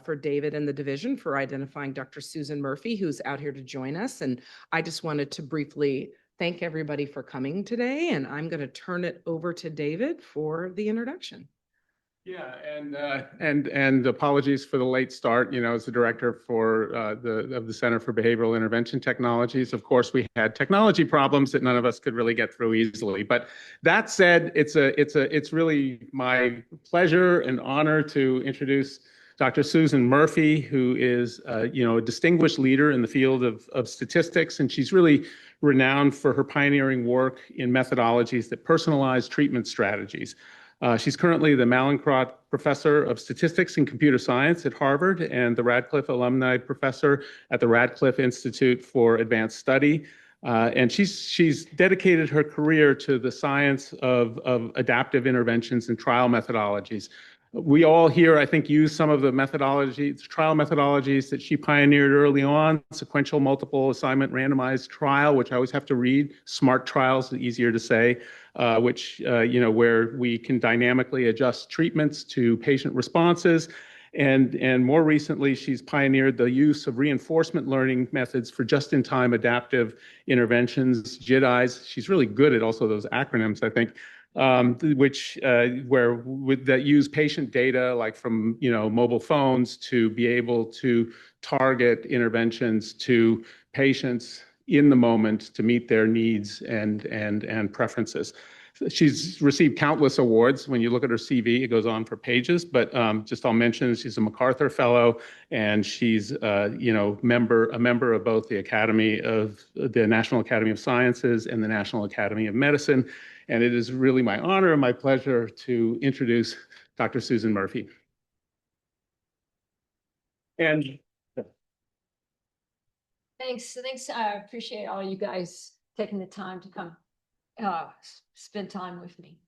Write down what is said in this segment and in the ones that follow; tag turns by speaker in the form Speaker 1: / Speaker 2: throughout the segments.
Speaker 1: for David and the division for identifying Dr. Susan Murphy, who's out here to join us. And I just wanted to briefly thank everybody for coming today. And I'm going to turn it over to David for the introduction.
Speaker 2: Yeah, and apologies for the late start. You know, as the director for the Center for Behavioral Intervention Technologies, of course, we had technology problems that none of us could really get through easily. But that said, it's really my pleasure and honor to introduce Dr. Susan Murphy, who is a distinguished leader in the field of statistics, and she's really renowned for her pioneering work in methodologies that personalize treatment strategies. She's currently the Mallinckrodt Professor of Statistics and Computer Science at Harvard and the Radcliffe Alumni Professor at the Radcliffe Institute for Advanced Study. And she's dedicated her career to the science of adaptive interventions and trial methodologies. We all here, I think, use some of the trial methodologies that she pioneered early on: sequential multiple assignment randomized trial, which I always have to read, SMART trials, easier to say, where we can dynamically adjust treatments to patient responses. And more recently, she's pioneered the use of reinforcement learning methods for just-in-time adaptive interventions, JITAIs. She's really good at also those acronyms, I think. That use patient data like from mobile phones to be able to target interventions to patients in the moment to meet their needs and preferences. She's received countless awards. When you look at her CV, it goes on for pages, but just I'll mention she's a MacArthur Fellow, and she's a member of both the National Academy of Sciences and the National Academy of Medicine. And it is really my honor and my pleasure to introduce Dr. Susan Murphy. And
Speaker 3: Thanks. I appreciate all you guys taking the time to come spend time with me.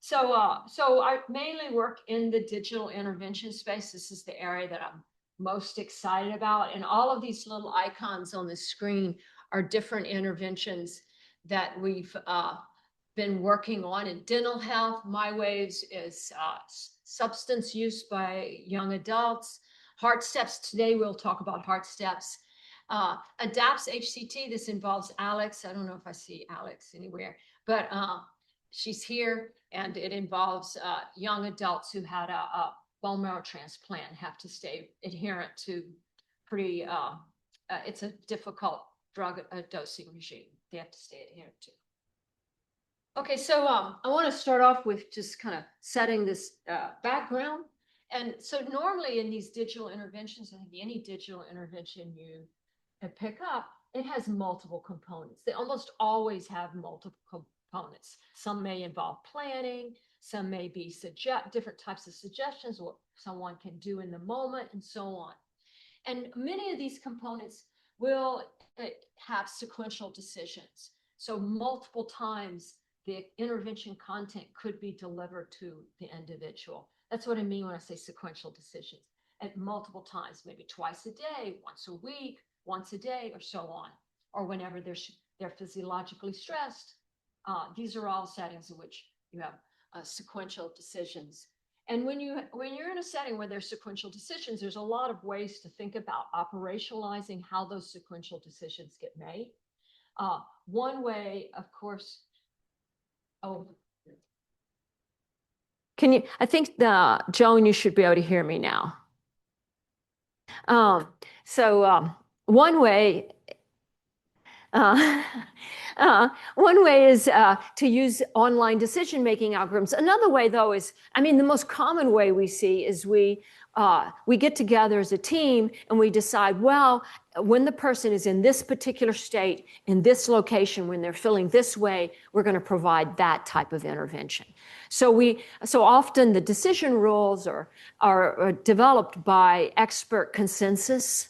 Speaker 3: So I mainly work in the digital intervention space. This is the area that I'm most excited about. And all of these little icons on the screen are different interventions that we've been working on in dental health. MyWaves is substance use by young adults. Heart Steps, today we'll talk about Heart Steps. ADAPTS HCT, this involves Alex. I don't know if I see Alex anywhere, but she's here, and it involves young adults who had a bone marrow transplant, have to stay adherent to pretty, it's a difficult drug dosing regime they have to stay adherent to. Okay, so I want to start off with just kind of setting this background. And so normally in these digital interventions, I think any digital intervention you pick up, it has multiple components. They almost always have multiple components. Some may involve planning, some may be different types of suggestions, what someone can do in the moment, and so on. And many of these components will have sequential decisions. So multiple times the intervention content could be delivered to the individual. That's what I mean when I say sequential decisions. At multiple times, maybe twice a day, once a week, once a day, or so on, or whenever they're physiologically stressed. These are all settings in which you have sequential decisions. And when you're in a setting where there's sequential decisions, there's a lot of ways to think about operationalizing how those sequential decisions get made. One way, of course, I think Joan, you should be able to hear me now. One way is to use online decision-making algorithms. Another way, though, is, the most common way we see is we get together as a team and we decide, well, when the person is in this particular state, in this location, when they're feeling this way, we're going to provide that type of intervention. So often the decision rules are developed by expert consensus.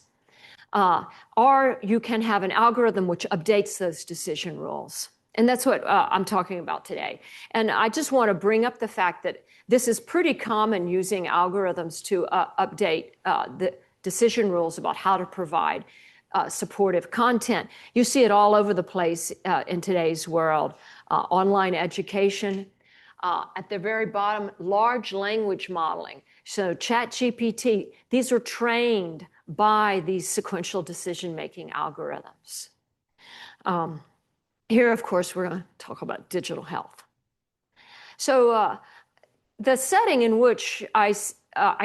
Speaker 3: Or you can have an algorithm which updates those decision rules. And that's what I'm talking about today. And I just want to bring up the fact that this is pretty common, using algorithms to update the decision rules about how to provide supportive content. You see it all over the place in today's world. Online education. At the very bottom, large language modeling. So ChatGPT, these are trained by these sequential decision-making algorithms. Here, of course, we're going to talk about digital health. So the setting in which I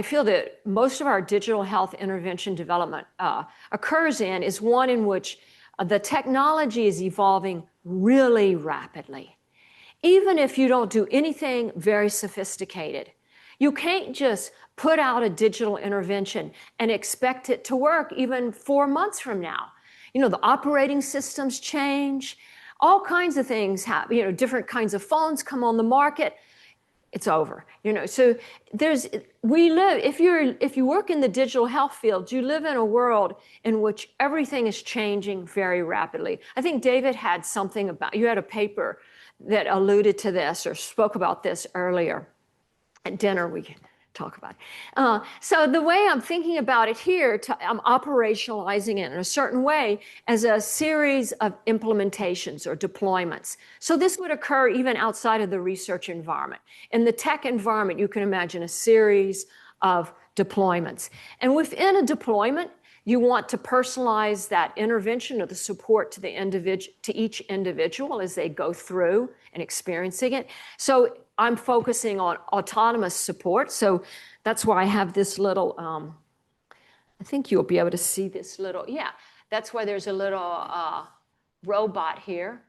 Speaker 3: feel that most of our digital health intervention development occurs in is one in which the technology is evolving really rapidly. Even if you don't do anything very sophisticated, you can't just put out a digital intervention and expect it to work even 4 months from now. You know, the operating systems change, all kinds of things happen, you know, different kinds of phones come on the market. It's over, you know. So if you work in the digital health field, you live in a world in which everything is changing very rapidly. I think David had something about, you had a paper that alluded to this or spoke about this earlier. At dinner, we can talk about it. So the way I'm thinking about it here, I'm operationalizing it in a certain way as a series of implementations or deployments. So this would occur even outside of the research environment. In the tech environment, you can imagine a series of deployments. And within a deployment, you want to personalize that intervention or the support to each individual as they go through and experiencing it. So I'm focusing on autonomous support. So that's why I have this little, I think you'll be able to see this little, yeah, that's why there's a little robot here.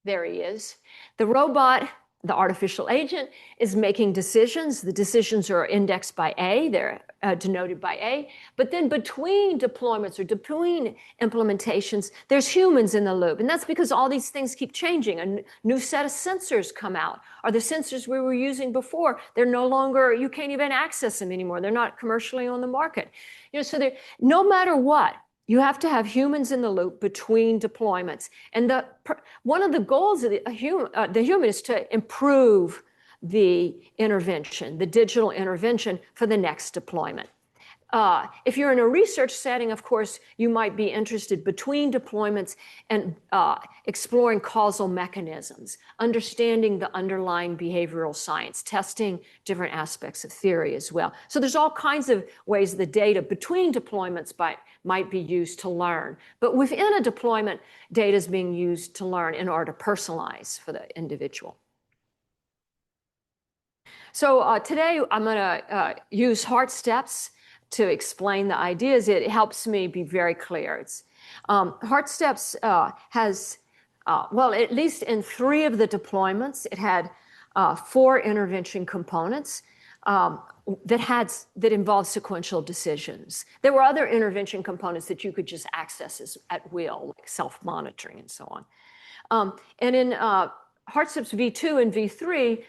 Speaker 3: There he is. The robot, the artificial agent, is making decisions. The decisions are indexed by A, they're denoted by A. But then between deployments or between implementations, there's humans in the loop. And that's because all these things keep changing. A new set of sensors come out. Or the sensors we were using before, they're no longer, you can't even access them anymore. They're not commercially on the market. You know, so no matter what, you have to have humans in the loop between deployments. And one of the goals of the human is to improve the intervention, the digital intervention for the next deployment. If you're in a research setting, of course, you might be interested between deployments and exploring causal mechanisms, understanding the underlying behavioral science, testing different aspects of theory as well. So there's all kinds of ways the data between deployments might be used to learn. But within a deployment, data is being used to learn in order to personalize for the individual. So today I'm going to use heart steps to explain the ideas. It helps me be very clear. It's, heart steps has, well, at least in 3 of the deployments, it had 4 intervention components that involved sequential decisions. There were other intervention components that you could just access at will, like self-monitoring and so on. And in heart steps V2 and V3,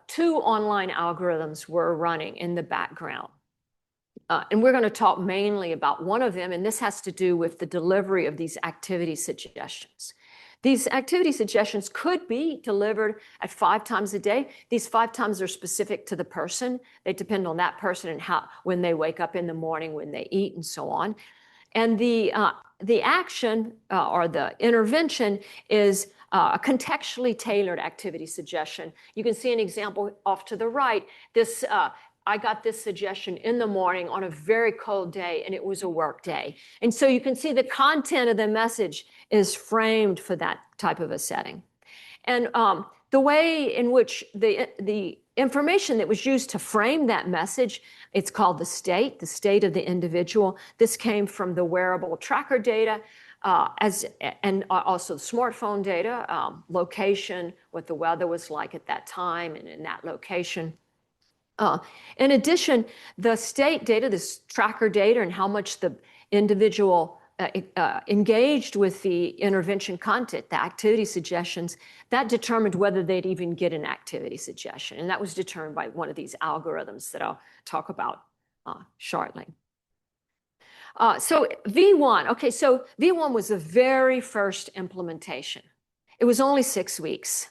Speaker 3: 2 online algorithms were running in the background. And we're going to talk mainly about one of them, and this has to do with the delivery of these activity suggestions. These activity suggestions could be delivered at 5 times a day. These 5 times are specific to the person. They depend on that person and when they wake up in the morning, when they eat, and so on. And the action or the intervention is a contextually tailored activity suggestion. You can see an example off to the right. I got this suggestion in the morning on a very cold day, and it was a work day. And so you can see the content of the message is framed for that type of a setting. And the way in which the information that was used to frame that message, it's called the state of the individual. This came from the wearable tracker data, and also the smartphone data, location, what the weather was like at that time and in that location. In addition, the state data, this tracker data, and how much the individual engaged with the intervention content, the activity suggestions, that determined whether they'd even get an activity suggestion. And that was determined by one of these algorithms that I'll talk about shortly. So V1, okay, so V1 was the very first implementation. It was only 6 weeks.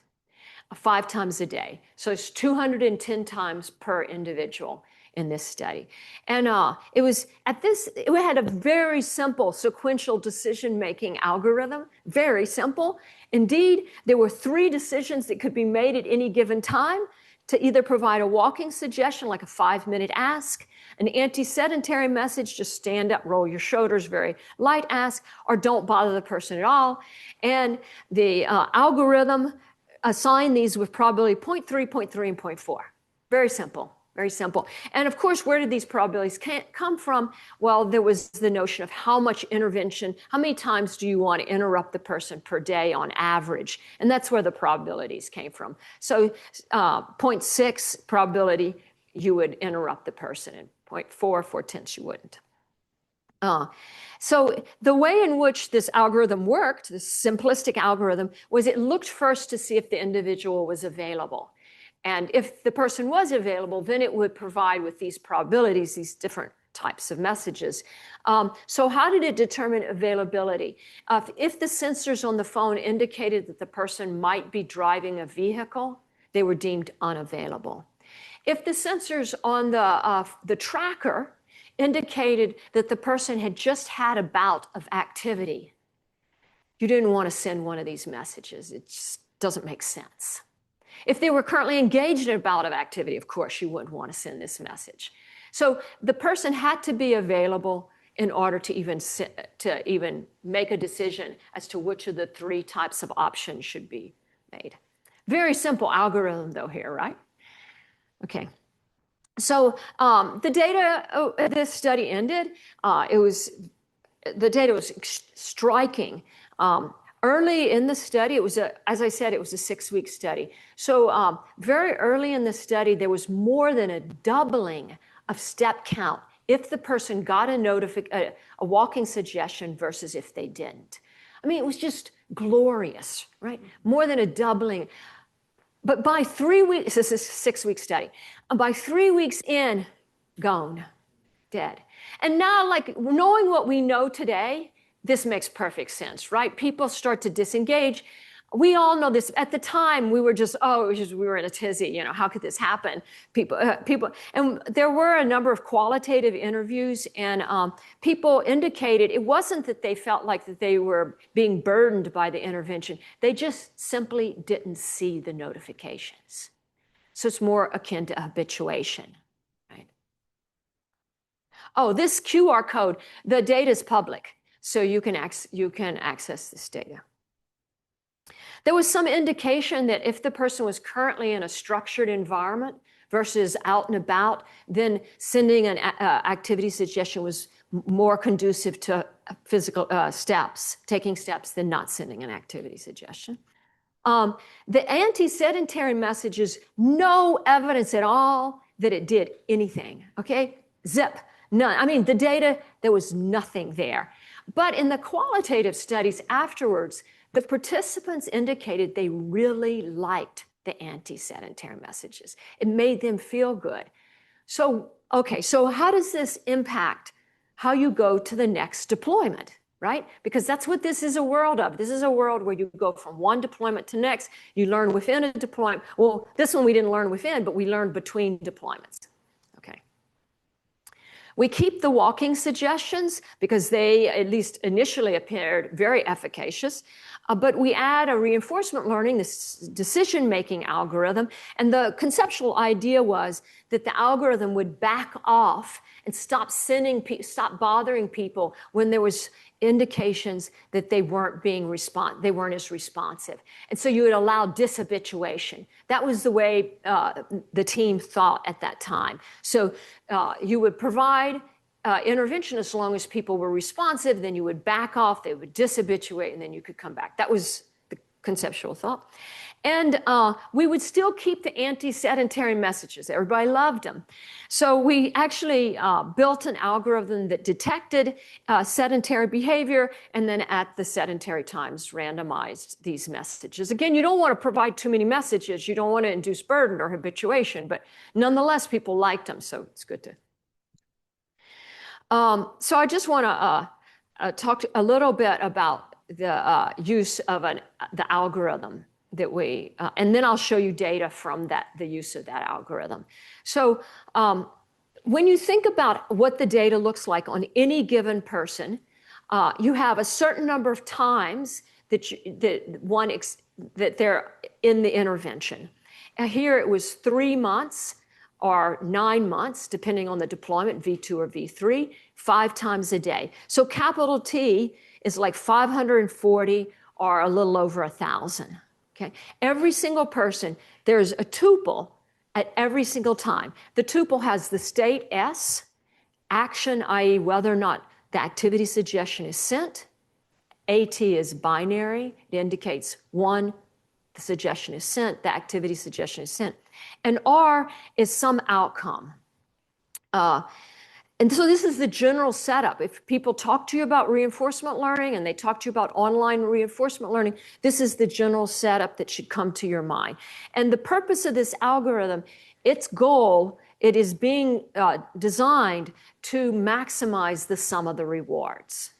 Speaker 3: 5 times a day. So it's 210 times per individual in this study. And it had a very simple sequential decision-making algorithm, very simple. Indeed, there were 3 decisions that could be made at any given time. to either provide a walking suggestion like a 5-minute ask, an anti-sedentary message, just stand up, roll your shoulders, very light ask, or don't bother the person at all. And the algorithm assigned these with probability 0.3, 0.3, and 0.4. Very simple. Very simple. And of course, where did these probabilities come from? Well, there was the notion of how much intervention, how many times do you want to interrupt the person per day on average? And that's where the probabilities came from. So 0.6 probability, you would interrupt the person, and 0.4, 4/10 you wouldn't. So the way in which this algorithm worked, this simplistic algorithm, was it looked first to see if the individual was available. And if the person was available, then it would provide with these probabilities, these different types of messages. So how did it determine availability? If the sensors on the phone indicated that the person might be driving a vehicle, they were deemed unavailable. If the sensors on the tracker indicated that the person had just had a bout of activity, you didn't want to send one of these messages. It just doesn't make sense. If they were currently engaged in a bout of activity, of course, you wouldn't want to send this message. So the person had to be available in order to even make a decision as to which of the 3 types of options should be made. Very simple algorithm, though, here, right? Okay. So the data, this study ended. The data was striking. Early in the study, as I said, it was a 6-week study. So very early in the study, there was more than a doubling of step count if the person got a walking suggestion versus if they didn't. I mean, it was just glorious, right? More than a doubling. But by 3 weeks, this is a 6-week study. By 3 weeks in, gone, dead. And now, like, knowing what we know today, this makes perfect sense, right? People start to disengage. We all know this. At the time, we were just, we were in a tizzy. You know, how could this happen? People, and there were a number of qualitative interviews, and people indicated it wasn't that they felt like that they were being burdened by the intervention. They just simply didn't see the notifications. So it's more akin to habituation, right? Oh, this QR code, the data is public. So you can access this data. There was some indication that if the person was currently in a structured environment versus out and about, then sending an activity suggestion was more conducive to physical steps, taking steps, than not sending an activity suggestion. The anti-sedentary messages, no evidence at all that it did anything, okay? Zip, none. I mean, the data, there was nothing there. But in the qualitative studies afterwards, the participants indicated they really liked the anti-sedentary messages. It made them feel good. So, okay, so how does this impact how you go to the next deployment, right? Because that's what this is a world of. This is a world where you go from one deployment to next. You learn within a deployment. Well, this one we didn't learn within, but we learned between deployments. We keep the walking suggestions because they, at least initially, appeared very efficacious. But we add a reinforcement learning, this decision-making algorithm. And the conceptual idea was that the algorithm would back off and stop bothering people when there was indications that they weren't as responsive. And so you would allow dishabituation. That was the way the team thought at that time. So you would provide intervention as long as people were responsive, then you would back off, they would dishabituate, and then you could come back. That was the conceptual thought. And we would still keep the anti-sedentary messages. Everybody loved them. So we actually built an algorithm that detected sedentary behavior, and then at the sedentary times randomized these messages. Again, you don't want to provide too many messages. You don't want to induce burden or habituation, but nonetheless, people liked them, so it's good to. So I just want to talk a little bit about the use of the algorithm that we, and then I'll show you data from the use of that algorithm. So when you think about what the data looks like on any given person, you have a certain number of times that they're in the intervention. Here it was 3 months or 9 months, depending on the deployment, V2 or V3, 5 times a day. So capital T is like 540 or a little over 1,000. Okay, every single person, there's a tuple at every single time. The tuple has the state S, action, i.e. whether or not the activity suggestion is sent. AT is binary. It indicates 1, the suggestion is sent, the activity suggestion is sent. And R is some outcome. And so this is the general setup. If people talk to you about reinforcement learning and they talk to you about online reinforcement learning, this is the general setup that should come to your mind. And the purpose of this algorithm, its goal, it is being designed to maximize the sum of the rewards.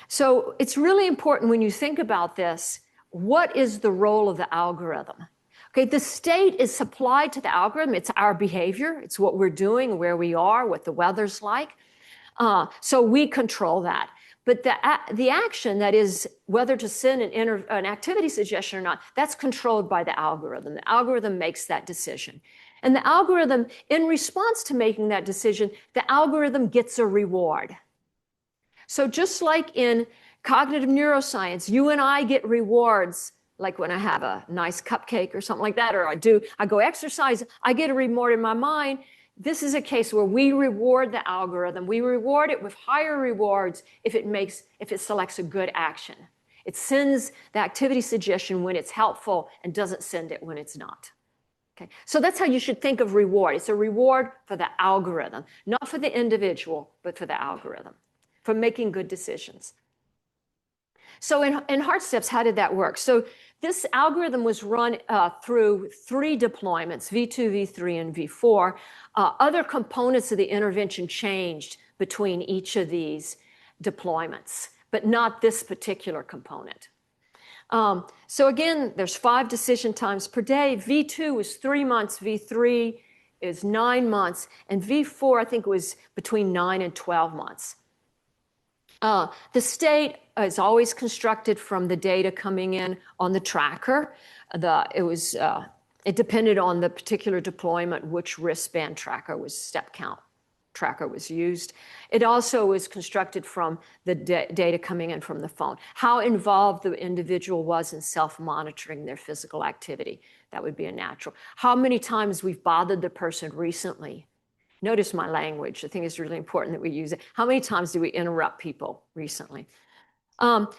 Speaker 3: So it's really important when you think about this, what is the role of the algorithm? Okay, the state is supplied to the algorithm. It's our behavior. It's what we're doing, where we are, what the weather's like. So we control that. But the action, that is whether to send an activity suggestion or not, that's controlled by the algorithm. The algorithm makes that decision. And the algorithm, in response to making that decision, the algorithm gets a reward. So just like in cognitive neuroscience, you and I get rewards, like when I have a nice cupcake or something like that, or I go exercise, I get a reward in my mind. This is a case where we reward the algorithm. We reward it with higher rewards if it selects a good action. It sends the activity suggestion when it's helpful and doesn't send it when it's not. Okay, so that's how you should think of reward. It's a reward for the algorithm, not for the individual, but for the algorithm, for making good decisions. So in Heart Steps, how did that work? So this algorithm was run through 3 deployments, V2, V3, and V4. Other components of the intervention changed between each of these deployments, but not this particular component. So again, there's 5 decision times per day. V2 is 3 months, V3 is 9 months, and V4, I think, was between 9 and 12 months. The state is always constructed from the data coming in on the tracker. It depended on the particular deployment, which wristband tracker step count tracker was used. It also was constructed from the data coming in from the phone. How involved the individual was in self-monitoring their physical activity. That would be a natural. How many times we've bothered the person recently. Notice my language. I think it's really important that we use it. How many times do we interrupt people recently?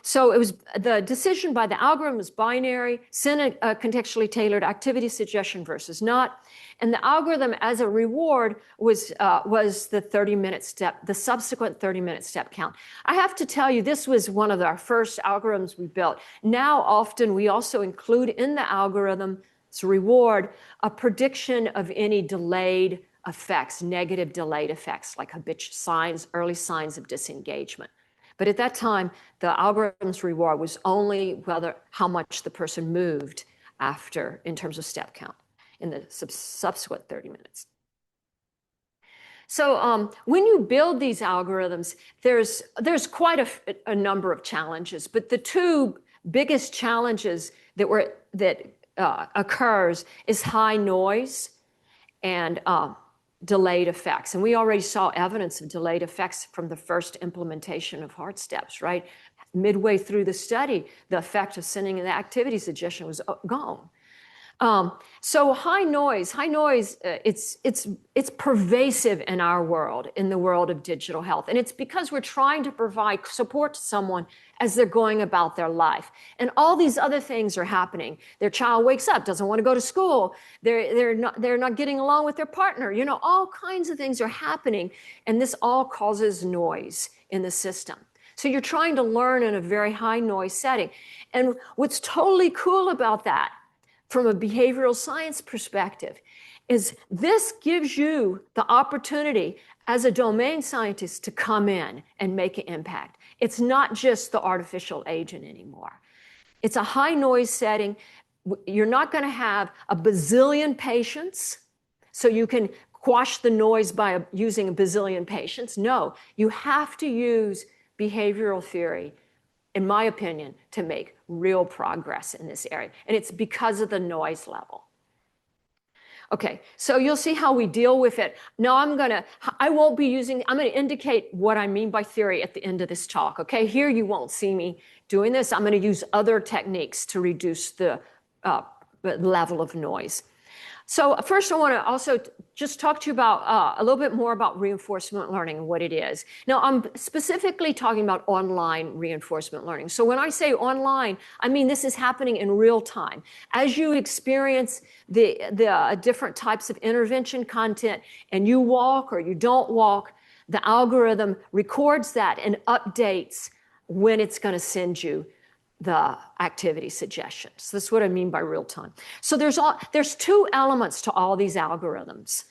Speaker 3: So it was the decision by the algorithm was binary, send a contextually tailored activity suggestion versus not. And the algorithm as a reward was the 30-minute step, the subsequent 30-minute step count. I have to tell you, this was one of our first algorithms we built. Now, often we also include in the algorithm's reward a prediction of any delayed effects, negative delayed effects, like early signs of disengagement. But at that time, the algorithm's reward was only how much the person moved after, in terms of step count, in the subsequent 30 minutes. So when you build these algorithms, there's quite a number of challenges, but the 2 biggest challenges that occurs is high noise and delayed effects. And we already saw evidence of delayed effects from the first implementation of Heart Steps, right? Midway through the study, the effect of sending an activity suggestion was gone. So high noise, it's pervasive in our world, in the world of digital health. And it's because we're trying to provide support to someone as they're going about their life. And all these other things are happening. Their child wakes up, doesn't want to go to school. They're not getting along with their partner. You know, all kinds of things are happening. And this all causes noise in the system. So you're trying to learn in a very high noise setting. And what's totally cool about that, from a behavioral science perspective, is this gives you the opportunity as a domain scientist to come in and make an impact. It's not just the artificial agent anymore. It's a high noise setting. You're not going to have a bazillion patients, so you can quash the noise by using a bazillion patients. No, you have to use behavioral theory in my opinion, to make real progress in this area. And it's because of the noise level. Okay, so you'll see how we deal with it. Now I'm gonna indicate what I mean by theory at the end of this talk, okay? Here you won't see me doing this. I'm gonna use other techniques to reduce the level of noise. So first I wanna also just talk to you about a little bit more about reinforcement learning and what it is. Now I'm specifically talking about online reinforcement learning. So when I say online, I mean this is happening in real time. As you experience the different types of intervention content and you walk or you don't walk, the algorithm records that and updates when it's gonna send you the activity suggestions. That's what I mean by real time. So there's two elements to all these algorithms.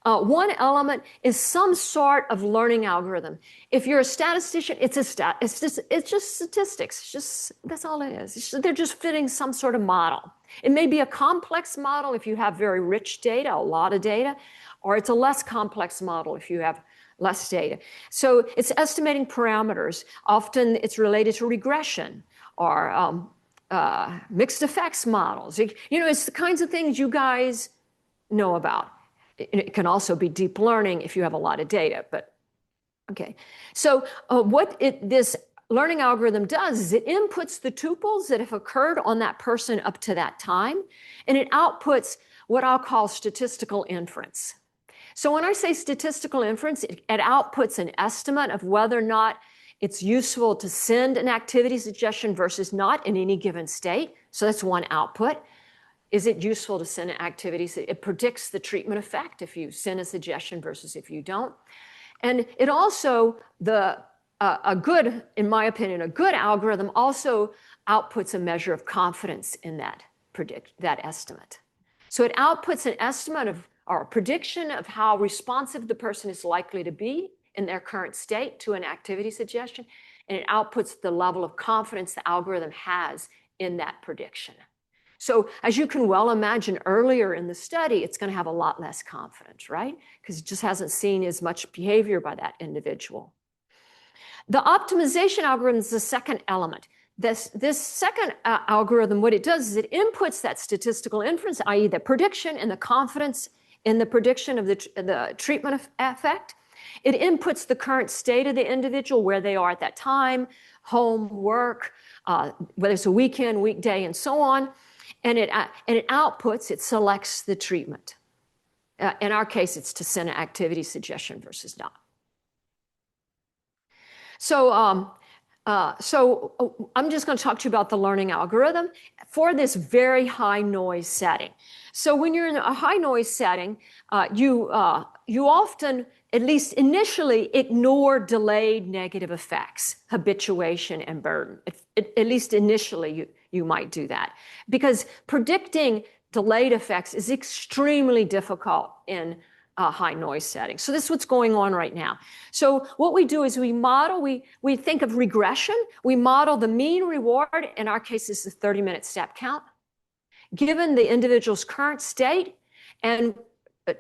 Speaker 3: One element is some sort of learning algorithm. If you're a statistician, it's just statistics. That's all it is. They're just fitting some sort of model. It may be a complex model if you have very rich data, a lot of data, or it's a less complex model if you have less data. So it's estimating parameters. Often it's related to regression or mixed effects models. It's the kinds of things you guys know about. It can also be deep learning if you have a lot of data, but okay. So what this learning algorithm does is it inputs the tuples that have occurred on that person up to that time, and it outputs what I'll call statistical inference. So when I say statistical inference, it outputs an estimate of whether or not it's useful to send an activity suggestion versus not in any given state. So that's one output. Is it useful to send an activity? It predicts the treatment effect if you send a suggestion versus if you don't. And it also, in my opinion, a good algorithm also outputs a measure of confidence in that estimate. So it outputs an estimate or a prediction of how responsive the person is likely to be in their current state to an activity suggestion, and it outputs the level of confidence the algorithm has in that prediction. So as you can well imagine, earlier in the study, it's going to have a lot less confidence, right? Because it just hasn't seen as much behavior by that individual. The optimization algorithm is the second element. This second algorithm, what it does is it inputs that statistical inference, i.e. the prediction and the confidence in the prediction of the treatment effect. It inputs the current state of the individual, where they are at that time, home, work, whether it's a weekend, weekday, and so on. And it outputs, it selects the treatment. In our case, it's to send an activity suggestion versus not. So I'm just going to talk to you about the learning algorithm for this very high noise setting. So when you're in a high noise setting, you often, at least initially, ignore delayed negative effects, habituation, and burden. At least initially, you might do that. Because predicting delayed effects is extremely difficult in a high noise setting. So this is what's going on right now. So what we do is we think of regression. We model the mean reward, in our case, this is the 30-minute step count, given the individual's current state and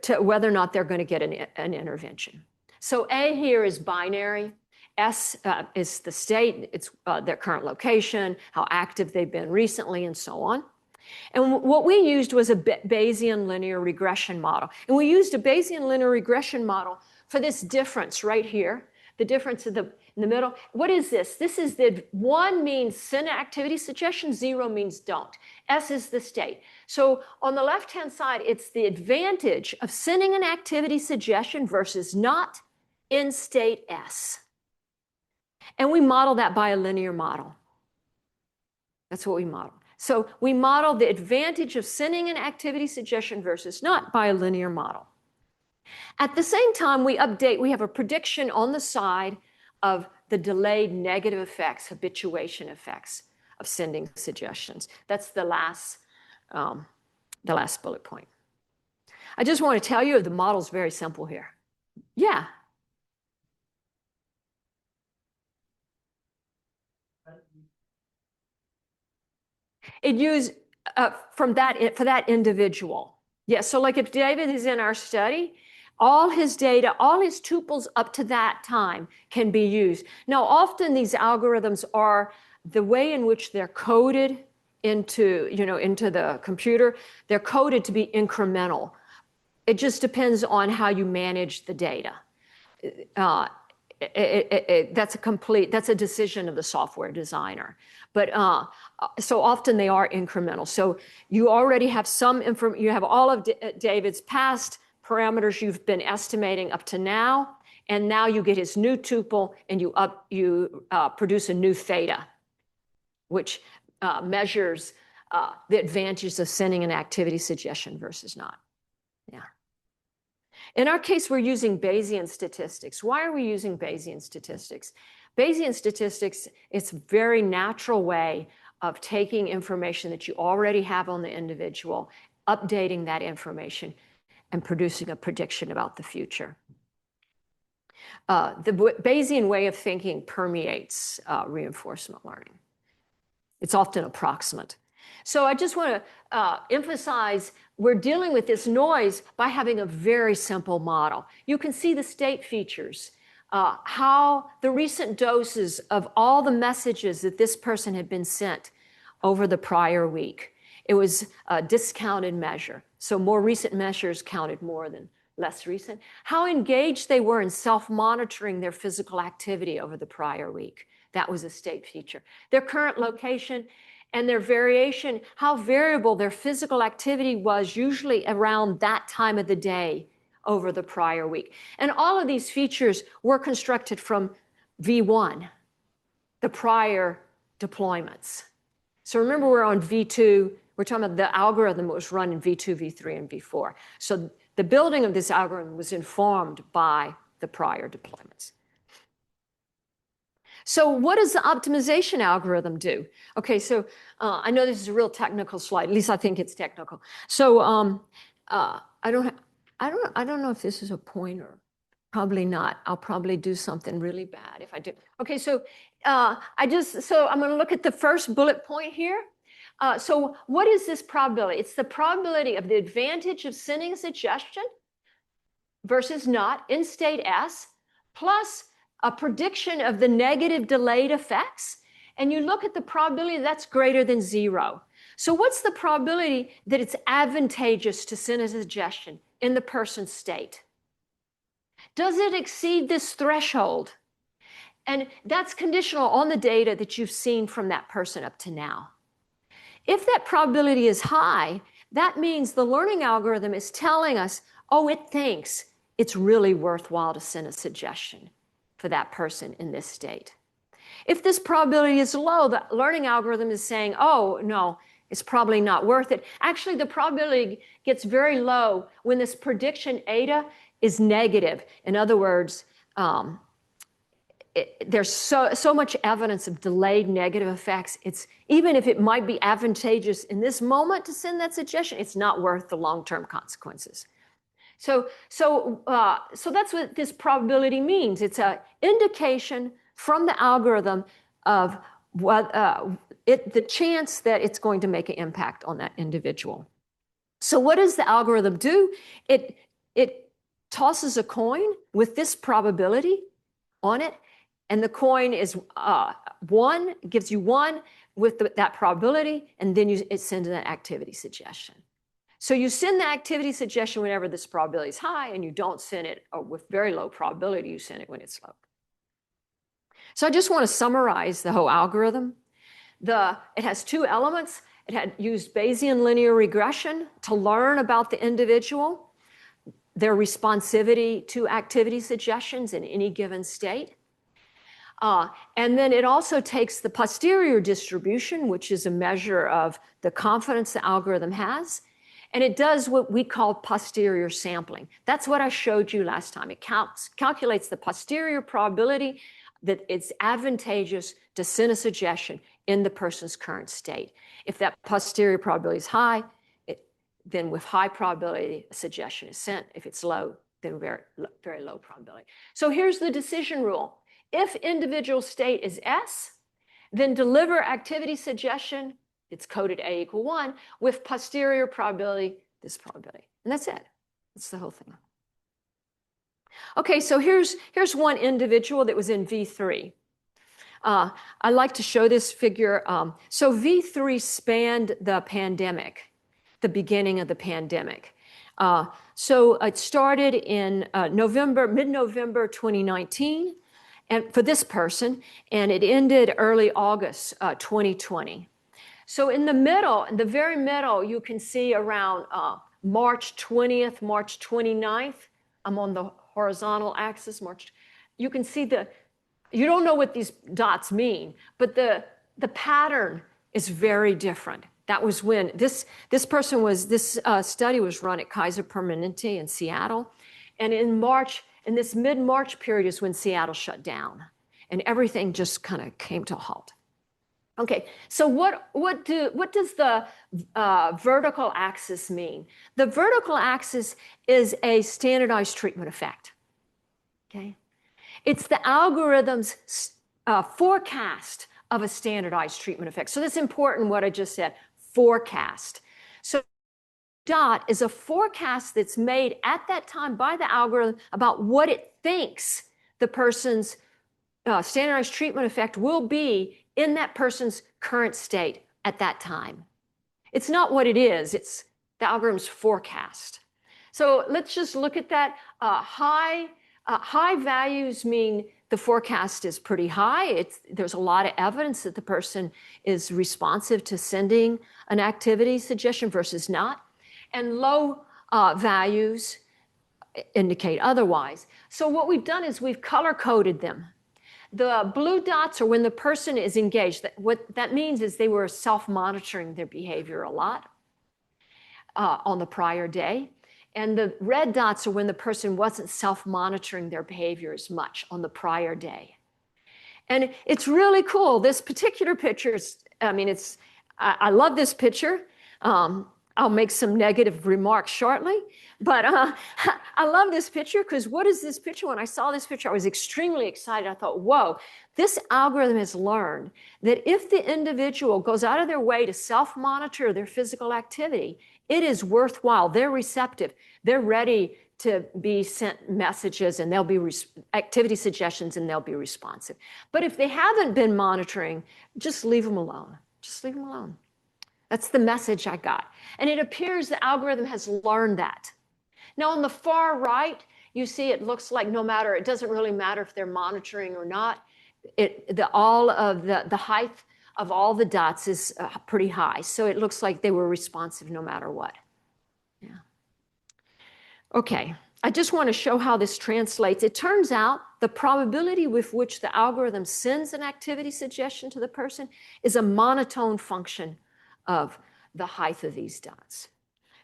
Speaker 3: to whether or not they're going to get an intervention. So A here is binary. S is the state, it's their current location, how active they've been recently, and so on. And what we used was a Bayesian linear regression model. And we used a Bayesian linear regression model for this difference right here, the difference in the middle. What is this? This is the 1 means send an activity suggestion, 0 means don't. S is the state. So on the left-hand side, it's the advantage of sending an activity suggestion versus not in state S. And we model that by a linear model. That's what we model. So we model the advantage of sending an activity suggestion versus not by a linear model. At the same time, we have a prediction on the side of the delayed negative effects, habituation effects of sending suggestions. That's the last bullet point. I just want to tell you the model's very simple here. Yeah. It used for that individual. Yeah, so like if David is in our study, all his data, all his tuples up to that time can be used. Now, often these algorithms are the way in which they're coded into, into the computer, they're coded to be incremental. It just depends on how you manage the data. That's a decision of the software designer. But so often they are incremental. So you already have some information, you have all of David's past parameters you've been estimating up to now, and now you get his new tuple and you produce a new theta, which measures the advantages of sending an activity suggestion versus not. Yeah. In our case, we're using Bayesian statistics. Why are we using Bayesian statistics? Bayesian statistics, it's a very natural way of taking information that you already have on the individual, updating that information, and producing a prediction about the future. The Bayesian way of thinking permeates reinforcement learning. It's often approximate. So I just want to emphasize we're dealing with this noise by having a very simple model. You can see the state features, how the recent doses of all the messages that this person had been sent over the prior week. It was a discounted measure. So more recent measures counted more than less recent. How engaged they were in self-monitoring their physical activity over the prior week. That was a state feature. Their current location and their variation, how variable their physical activity was usually around that time of the day over the prior week. And all of these features were constructed from V1, the prior deployments. So remember, we're on V2. We're talking about the algorithm that was run in V2, V3, and V4. So the building of this algorithm was informed by the prior deployments. So what does the optimization algorithm do? Okay, so I know this is a real technical slide. At least I think it's technical. So I don't know if this is a pointer. Probably not. I'll probably do something really bad if I do. Okay, so I'm going to look at the first bullet point here. So what is this probability? It's the probability of the advantage of sending a suggestion versus not in state S, plus a prediction of the negative delayed effects. And you look at the probability that's greater than 0. So what's the probability that it's advantageous to send a suggestion in the person's state? Does it exceed this threshold? And that's conditional on the data that you've seen from that person up to now. If that probability is high, that means the learning algorithm is telling us, oh, it thinks it's really worthwhile to send a suggestion for that person in this state. If this probability is low, the learning algorithm is saying, oh, no, it's probably not worth it. Actually, the probability gets very low when this prediction eta is negative. In other words, there's so much evidence of delayed negative effects. Even if it might be advantageous in this moment to send that suggestion, it's not worth the long-term consequences. So that's what this probability means. It's an indication from the algorithm of the chance that it's going to make an impact on that individual. So what does the algorithm do? It tosses a coin with this probability on it, and the coin is 1, gives you 1 with that probability, and then it sends an activity suggestion. So you send the activity suggestion whenever this probability is high, and you don't send it with very low probability, you send it when it's low. So I just want to summarize the whole algorithm. It has 2 elements. It had used Bayesian linear regression to learn about the individual, their responsivity to activity suggestions in any given state. And then it also takes the posterior distribution, which is a measure of the confidence the algorithm has, and it does what we call posterior sampling. That's what I showed you last time. It calculates the posterior probability that it's advantageous to send a suggestion in the person's current state. If that posterior probability is high, then with high probability, a suggestion is sent. If it's low, then very, very low probability. So here's the decision rule. If individual state is S, then deliver activity suggestion, it's coded A = 1, with posterior probability, this probability. And that's it. That's the whole thing. Okay, so here's one individual that was in V3. I like to show this figure. So V3 spanned the pandemic, the beginning of the pandemic. So it started in mid-November 2019, and for this person, and it ended early August 2020. So in the middle, in the very middle, you can see around March 20th, March 29th. I'm on the horizontal axis, you can see you don't know what these dots mean, but the pattern is very different. That was when this study was run at Kaiser Permanente in Seattle. And in this mid-March period is when Seattle shut down and everything just kind of came to a halt. Okay, so what does the vertical axis mean? The vertical axis is a standardized treatment effect, okay? It's the algorithm's forecast of a standardized treatment effect. So that's important what I just said, forecast. So dot is a forecast that's made at that time by the algorithm about what it thinks the person's standardized treatment effect will be in that person's current state at that time. It's not what it is, it's the algorithm's forecast. So let's just look at that. High values mean the forecast is pretty high. There's a lot of evidence that the person is responsive to sending an activity suggestion versus not. And low values indicate otherwise. So what we've done is we've color-coded them. The blue dots are when the person is engaged. What that means is they were self-monitoring their behavior a lot on the prior day. And the red dots are when the person wasn't self-monitoring their behavior as much on the prior day. And it's really cool. This particular picture I love this picture. I'll make some negative remarks shortly, but I love this picture because what is this picture? When I saw this picture, I was extremely excited. I thought, whoa, this algorithm has learned that if the individual goes out of their way to self-monitor their physical activity, it is worthwhile. They're receptive. They're ready to be sent messages and they'll be activity suggestions and they'll be responsive. But if they haven't been monitoring, just leave them alone. Just leave them alone. That's the message I got. And it appears the algorithm has learned that. Now on the far right, you see it looks like it doesn't really matter if they're monitoring or not. All of the height of all the dots is pretty high. So it looks like they were responsive no matter what. Yeah. Okay, I just want to show how this translates. It turns out the probability with which the algorithm sends an activity suggestion to the person is a monotone function of the height of these dots.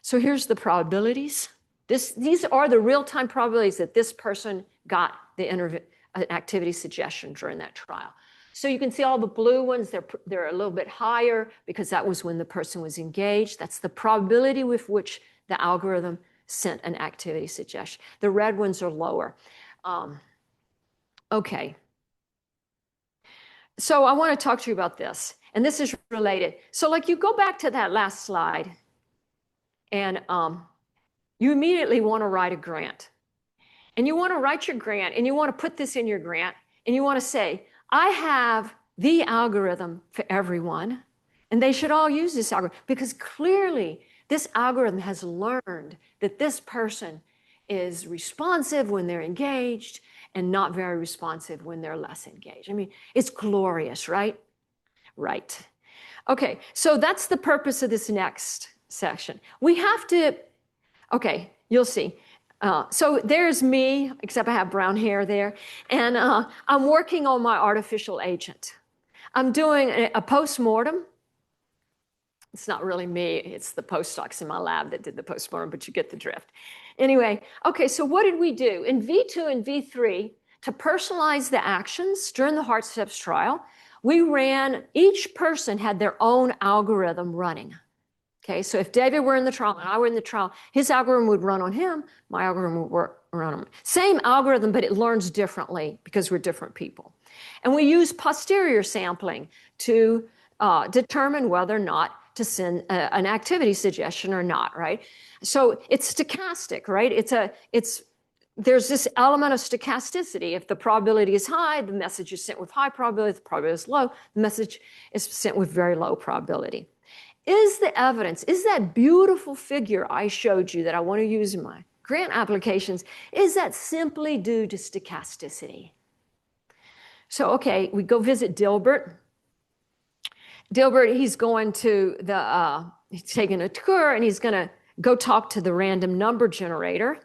Speaker 3: So here's the probabilities. These are the real-time probabilities that this person got the activity suggestion during that trial. So you can see all the blue ones, they're a little bit higher because that was when the person was engaged. That's the probability with which the algorithm sent an activity suggestion. The red ones are lower. Okay. So I want to talk to you about this. And this is related. So like you go back to that last slide and you immediately want to write a grant. And you want to write your grant and you want to put this in your grant and you want to say, I have the algorithm for everyone and they should all use this algorithm because clearly this algorithm has learned that this person is responsive when they're engaged and not very responsive when they're less engaged. I mean, it's glorious, right? Right. Okay, so that's the purpose of this next section. We have to, okay, you'll see. So there's me, except I have brown hair there, and I'm working on my artificial agent. I'm doing a postmortem. It's not really me, it's the postdocs in my lab that did the postmortem, but you get the drift. Anyway, okay, so what did we do? In V2 and V3, to personalize the actions during the Heart Steps trial, each person had their own algorithm running. Okay, so if David were in the trial and I were in the trial, his algorithm would run on him, my algorithm would run on me. Same algorithm, but it learns differently because we're different people. And we use posterior sampling to determine whether or not to send an activity suggestion or not, right? So it's stochastic, right? there's this element of stochasticity. If the probability is high, the message is sent with high probability. If the probability is low, the message is sent with very low probability. Is the evidence, is that beautiful figure I showed you that I want to use in my grant applications, is that simply due to stochasticity? So, okay, we go visit Dilbert. Dilbert, he's going to he's taking a tour and he's going to go talk to the random number generator.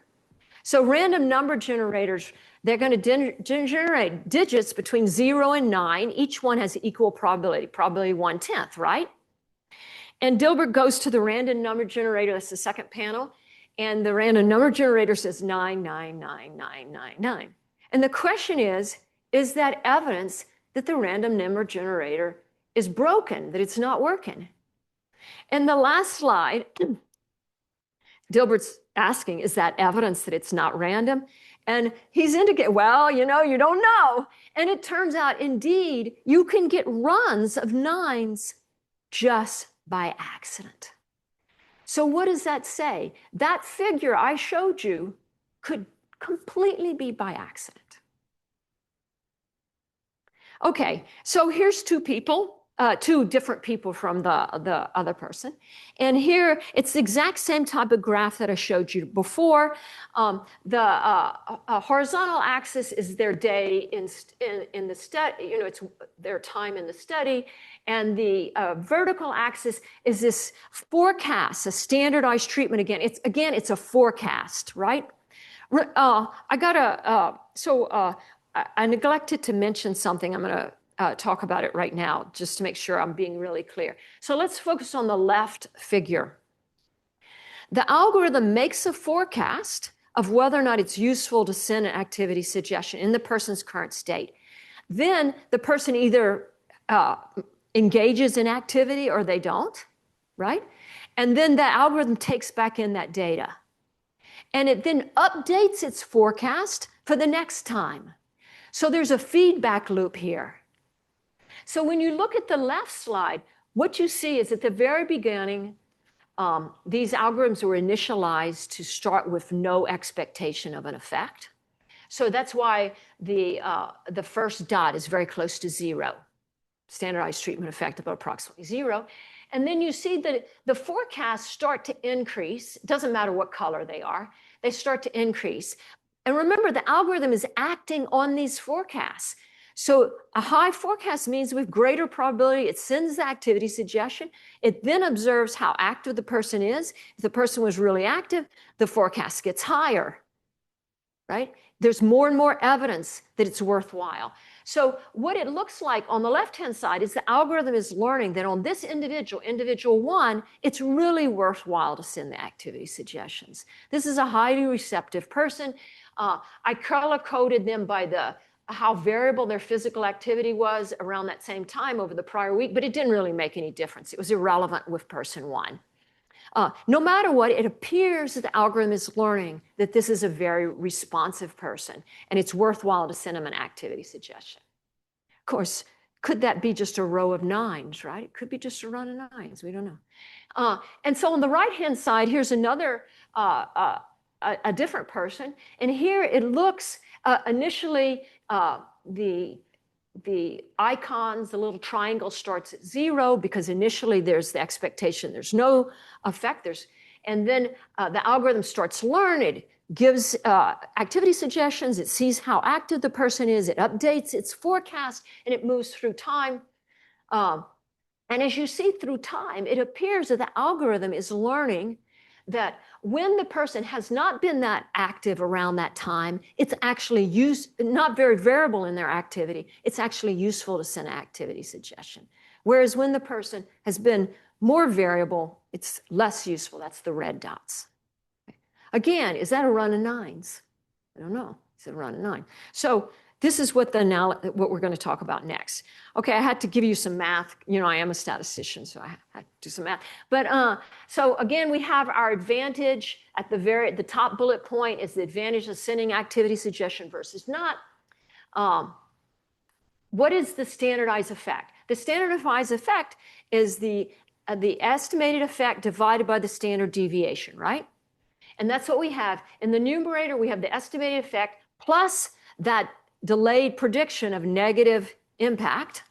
Speaker 3: So random number generators, they're going to generate digits between 0 and 9. Each one has equal probability 1/10, right? And Dilbert goes to the random number generator, that's the second panel, and the random number generator says 9999999. And the question is that evidence that the random number generator is broken, that it's not working? And the last slide, Dilbert's asking, is that evidence that it's not random? And he's indicating, well, you don't know. And it turns out, indeed, you can get runs of 9s just by accident. So what does that say? That figure I showed you could completely be by accident. Okay, so here's two different people from the other person. And here, it's the exact same type of graph that I showed you before. The horizontal axis is their day in the study, it's their time in the study. And the vertical axis is this forecast, a standardized treatment. Again, it's a forecast, right? I neglected to mention something. I'm going to talk about it right now, just to make sure I'm being really clear. So let's focus on the left figure. The algorithm makes a forecast of whether or not it's useful to send an activity suggestion in the person's current state. Then the person either engages in activity or they don't, right? And then the algorithm takes back in that data. And it then updates its forecast for the next time. So there's a feedback loop here. So when you look at the left slide, what you see is at the very beginning, these algorithms were initialized to start with no expectation of an effect. So that's why the first dot is very close to 0. Standardized treatment effect of approximately 0. And then you see that the forecasts start to increase. It doesn't matter what color they are. They start to increase. And remember, the algorithm is acting on these forecasts. So a high forecast means with greater probability, it sends the activity suggestion. It then observes how active the person is. If the person was really active, the forecast gets higher, right? There's more and more evidence that it's worthwhile. So what it looks like on the left-hand side is the algorithm is learning that on this individual 1, it's really worthwhile to send the activity suggestions. This is a highly receptive person. I color-coded them by how variable their physical activity was around that same time over the prior week, but it didn't really make any difference. It was irrelevant with person 1. No matter what, it appears that the algorithm is learning that this is a very responsive person, and it's worthwhile to send them an activity suggestion. Of course, could that be just a row of 9s, right? It could be just a run of 9s. We don't know. And so on the right-hand side, here's another, a different person. And here it looks initially, the icons, the little triangle starts at 0 because initially there's the expectation there's no effect. And then the algorithm starts learning. It gives activity suggestions. It sees how active the person is. It updates its forecast, and it moves through time. And as you see through time, it appears that the algorithm is learning that when the person has not been that active around that time, it's actually not very variable in their activity. It's actually useful to send an activity suggestion. Whereas when the person has been more variable, it's less useful. That's the red dots. Again, is that a run of 9s? I don't know. It's a run of 9. So this is what we're going to talk about next. Okay, I had to give you some math. I am a statistician, so I had to do some math. But so again, we have our advantage at the top bullet point is the advantage of sending activity suggestion versus not. What is the standardized effect? The standardized effect is the estimated effect divided by the standard deviation, right? And that's what we have. In the numerator, we have the estimated effect plus that delayed prediction of negative impact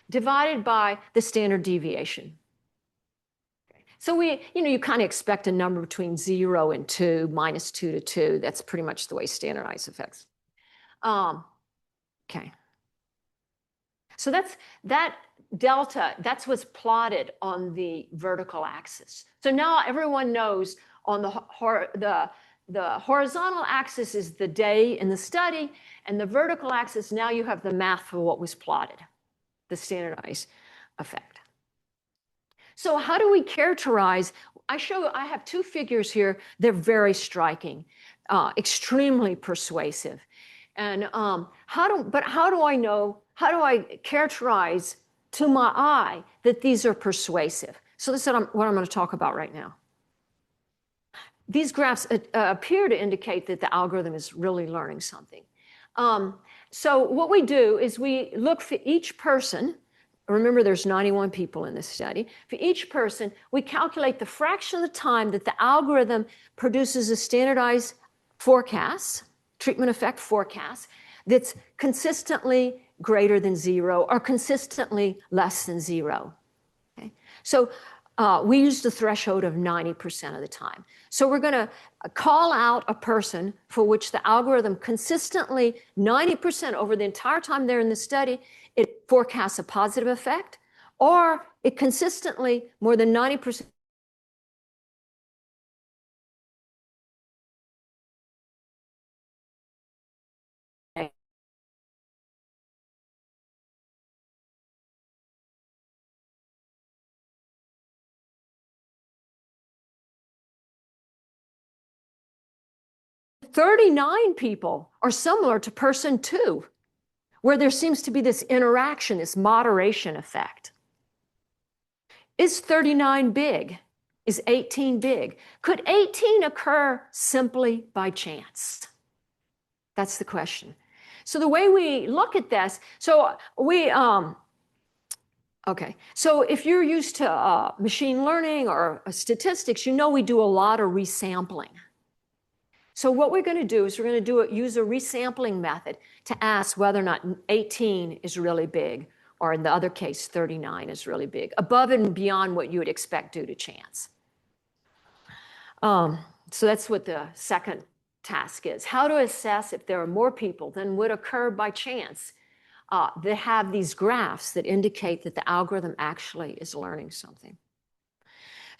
Speaker 3: divided by the standard deviation. So you kind of expect a number between 0 and 2, -2 to 2. That's pretty much the way standardized effects. Okay. So that delta, that's what's plotted on the vertical axis. So now everyone knows on the horizontal axis is the day in the study, and the vertical axis, now you have the math for what was plotted, the standardized effect. So how do we characterize? I have two figures here. They're very striking, extremely persuasive. And how do I characterize to my eye that these are persuasive? So this is what I'm going to talk about right now. These graphs appear to indicate that the algorithm is really learning something. So what we do is we look for each person. Remember, there's 91 people in this study. For each person, we calculate the fraction of the time that the algorithm produces a standardized forecast, treatment effect forecast, that's consistently greater than 0 or consistently less than 0. Okay? So we use the threshold of 90% of the time. So we're going to call out a person for which the algorithm consistently 90% over the entire time they're in the study, it forecasts a positive effect, or it consistently more than 90%. "39 people are similar to person 2, where there seems to be this interaction, this moderation effect. Is 39 big? Is 18 big? Could 18 occur simply by chance? That's the question. So the way we look at this, so so if you're used to machine learning or statistics, you know we do a lot of resampling. So what we're going to do is we're going to use a resampling method to ask whether or not 18 is really big, or in the other case, 39 is really big, above and beyond what you would expect due to chance. So that's what the second task is. How to assess if there are more people than would occur by chance that have these graphs that indicate that the algorithm actually is learning something.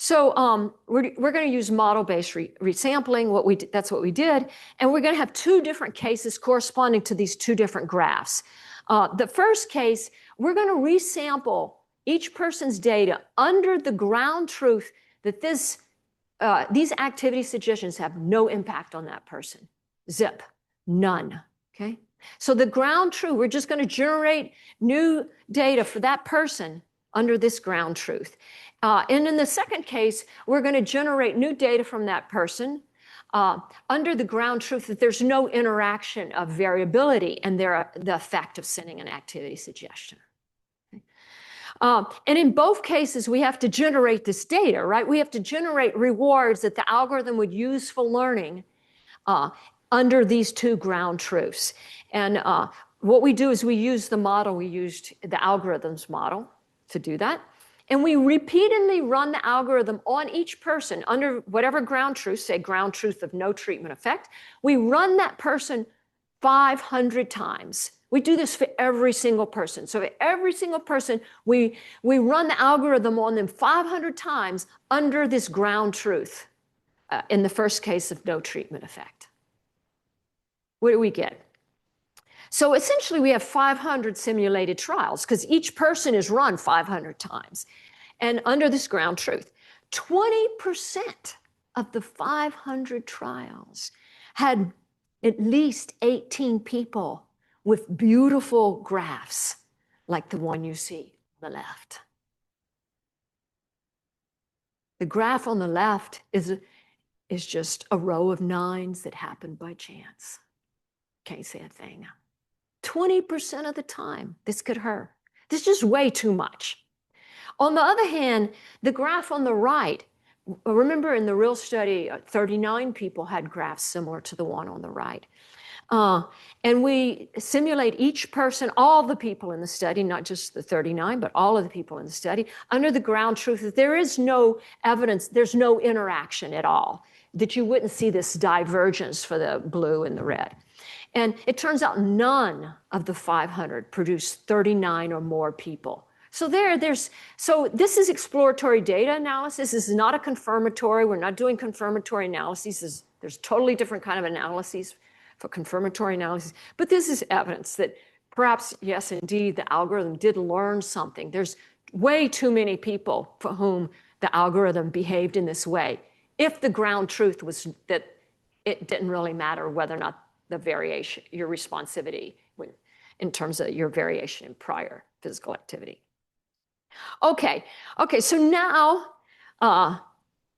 Speaker 3: So we're going to use model-based resampling. That's what we did. And we're going to have two different cases corresponding to these two different graphs. The first case, we're going to resample each person's data under the ground truth that these activity suggestions have no impact on that person. Zip, none, okay? So the ground truth, we're just going to generate new data for that person under this ground truth. And in the second case, we're going to generate new data from that person under the ground truth that there's no interaction of variability and the effect of sending an activity suggestion. Okay. And in both cases, we have to generate this data, right? We have to generate rewards that the algorithm would use for learning under these two ground truths. And what we do is we use the model, we used the algorithms model to do that. And we repeatedly run the algorithm on each person under whatever ground truth, say ground truth of no treatment effect. We run that person 500 times. We do this for every single person. So for every single person, we run the algorithm on them 500 times under this ground truth in the first case of no treatment effect. What do we get? So essentially, we have 500 simulated trials because each person is run 500 times. And under this ground truth, 20% of the 500 trials had at least 18 people with beautiful graphs like the one you see on the left. The graph on the left is just a row of 9s that happened by chance. Can't say a thing. 20% of the time, this could hurt. This is just way too much. On the other hand, the graph on the right remember in the real study, 39 people had graphs similar to the one on the right. And we simulate each person, all the people in the study, not just the 39, but all of the people in the study, under the ground truth that there is no evidence, there's no interaction at all, that you wouldn't see this divergence for the blue and the red. And it turns out none of the 500 produced 39 or more people. So so this is exploratory data analysis. This is not a confirmatory. We're not doing confirmatory analyses. There's totally different kind of analyses for confirmatory analysis. But this is evidence that perhaps, yes, indeed, the algorithm did learn something. There's way too many people for whom the algorithm behaved in this way. If the ground truth was that it didn't really matter whether or not the variation, your responsivity in terms of your variation in prior physical activity. Okay, so now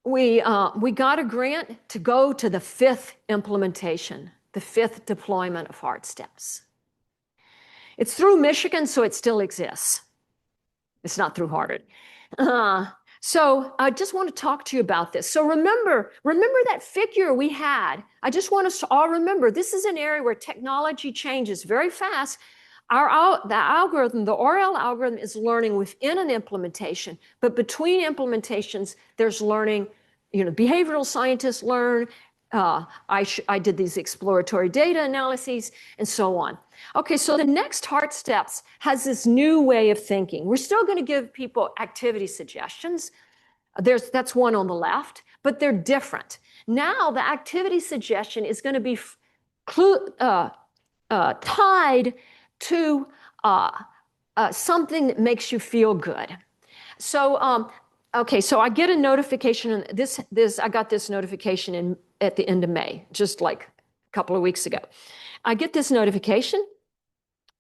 Speaker 3: we got a grant to go to the 5th implementation, the 5th deployment of Heart Steps. It's through Michigan, so it still exists. It's not through Harvard. So I just want to talk to you about this. So remember that figure we had. I just want us to all remember, this is an area where technology changes very fast. The algorithm, the ORL algorithm, is learning within an implementation, but between implementations, there's learning. Behavioral scientists learn. I did these exploratory data analyses and so on. Okay, so the next Heart Steps has this new way of thinking. We're still going to give people activity suggestions. That's one on the left, but they're different. Now the activity suggestion is going to be tied to something that makes you feel good. So, okay, so I get a notification. I got this notification at the end of May, just like a couple of weeks ago. I get this notification,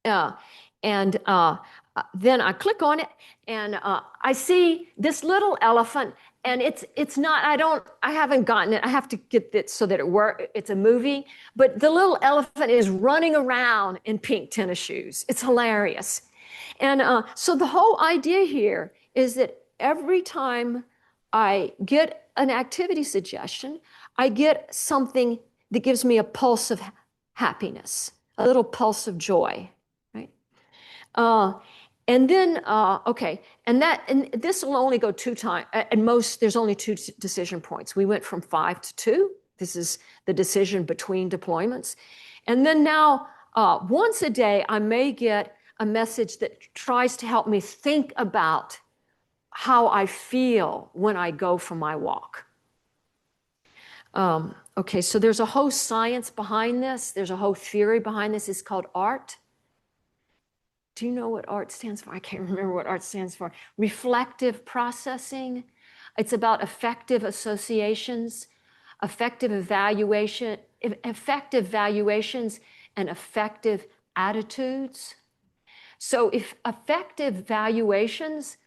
Speaker 3: and then I click on it, and I see this little elephant, and it's not. I haven't gotten it. I have to get it so that it works. It's a movie, but the little elephant is running around in pink tennis shoes. It's hilarious, and so the whole idea here is that every time I get an activity suggestion, I get something that gives me a pulse of happiness, a little pulse of joy, right? And then, okay, and this will only go 2 times. At most, there's only 2 decision points. We went from 5 to 2. This is the decision between deployments. And then now, once a day, I may get a message that tries to help me think about how I feel when I go for my walk. Okay, so there's a whole science behind this. There's a whole theory behind this. It's called ART. Do you know what ART stands for? I can't remember what ART stands for. Reflective processing. It's about effective associations, effective valuations, and effective attitudes. So if effective valuations,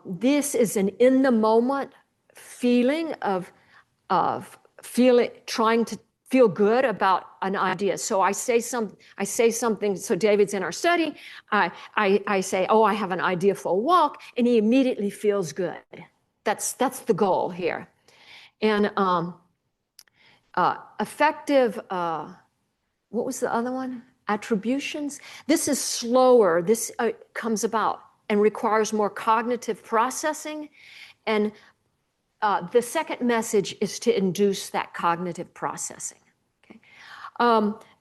Speaker 3: this is an in-the-moment feeling of trying to feel good about an idea. So I say something. So David's in our study. I say, oh, I have an idea for a walk, and he immediately feels good. That's the goal here. And effective. What was the other one? Attributions. This is slower. This comes about and requires more cognitive processing. And the second message is to induce that cognitive processing. Okay?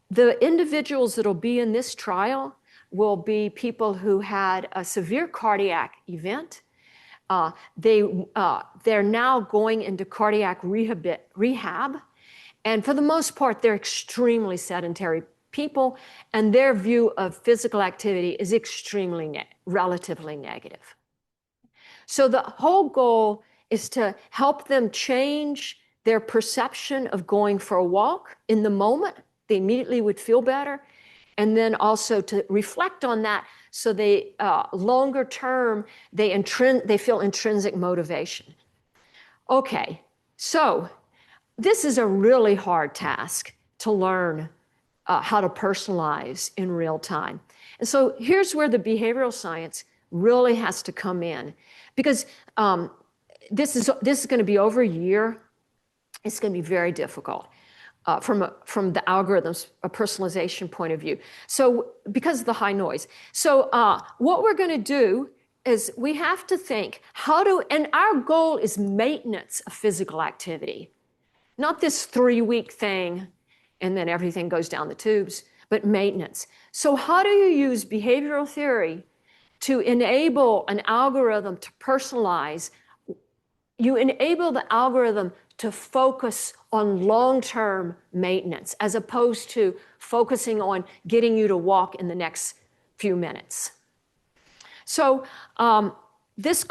Speaker 3: The individuals that'll be in this trial will be people who had a severe cardiac event. They're now going into cardiac rehab. And for the most part, they're extremely sedentary people, and their view of physical activity is extremely relatively negative. So the whole goal is to help them change their perception of going for a walk in the moment. They immediately would feel better. And then also to reflect on that so they, longer term, they feel intrinsic motivation. Okay, so this is a really hard task to learn how to personalize in real time. And so here's where the behavioral science really has to come in, because this is going to be over a year. It's going to be very difficult from the algorithms, a personalization point of view. So because of the high noise. So what we're going to do is we have to think and our goal is maintenance of physical activity, not this 3-week thing and then everything goes down the tubes, but maintenance. So how do you use behavioral theory to enable an algorithm to personalize? You enable the algorithm to focus on long-term maintenance as opposed to focusing on getting you to walk in the next few minutes. So this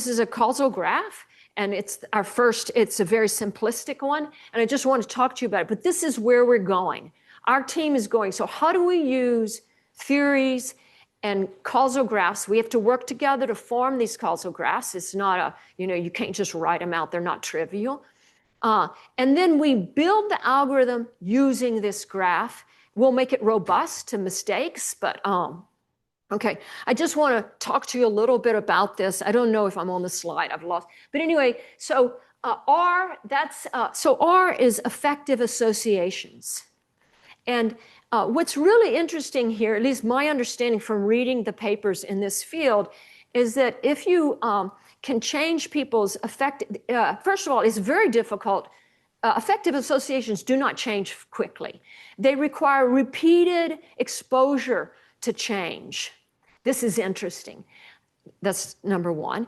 Speaker 3: is a causal graph, and it's a very simplistic one, and I just want to talk to you about it, but this is where we're going. Our team is going, so how do we use theories and causal graphs? We have to work together to form these causal graphs. It's not you can't just write them out. They're not trivial. And then we build the algorithm using this graph. We'll make it robust to mistakes, but okay. I just want to talk to you a little bit about this. I don't know if I'm on the slide. I've lost. But anyway, so R is effective associations. And what's really interesting here, at least my understanding from reading the papers in this field, is that if you can change people's first of all, it's very difficult. Effective associations do not change quickly. They require repeated exposure to change. This is interesting. That's number one.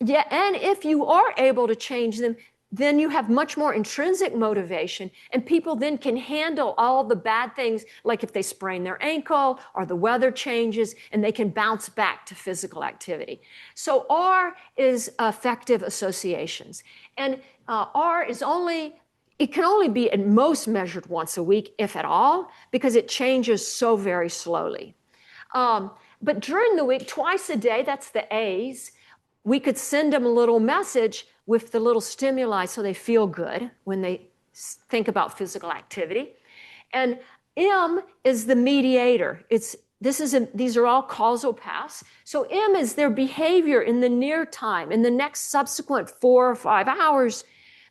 Speaker 3: Yeah, and if you are able to change them, then you have much more intrinsic motivation, and people then can handle all the bad things, like if they sprain their ankle or the weather changes, and they can bounce back to physical activity. So R is effective associations. And R is it can only be at most measured once a week, if at all, because it changes so very slowly. But during the week, twice a day, that's the A's, we could send them a little message with the little stimuli so they feel good when they think about physical activity. And M is the mediator. These are all causal paths. So M is their behavior in the near time, in the next subsequent 4 or 5 hours,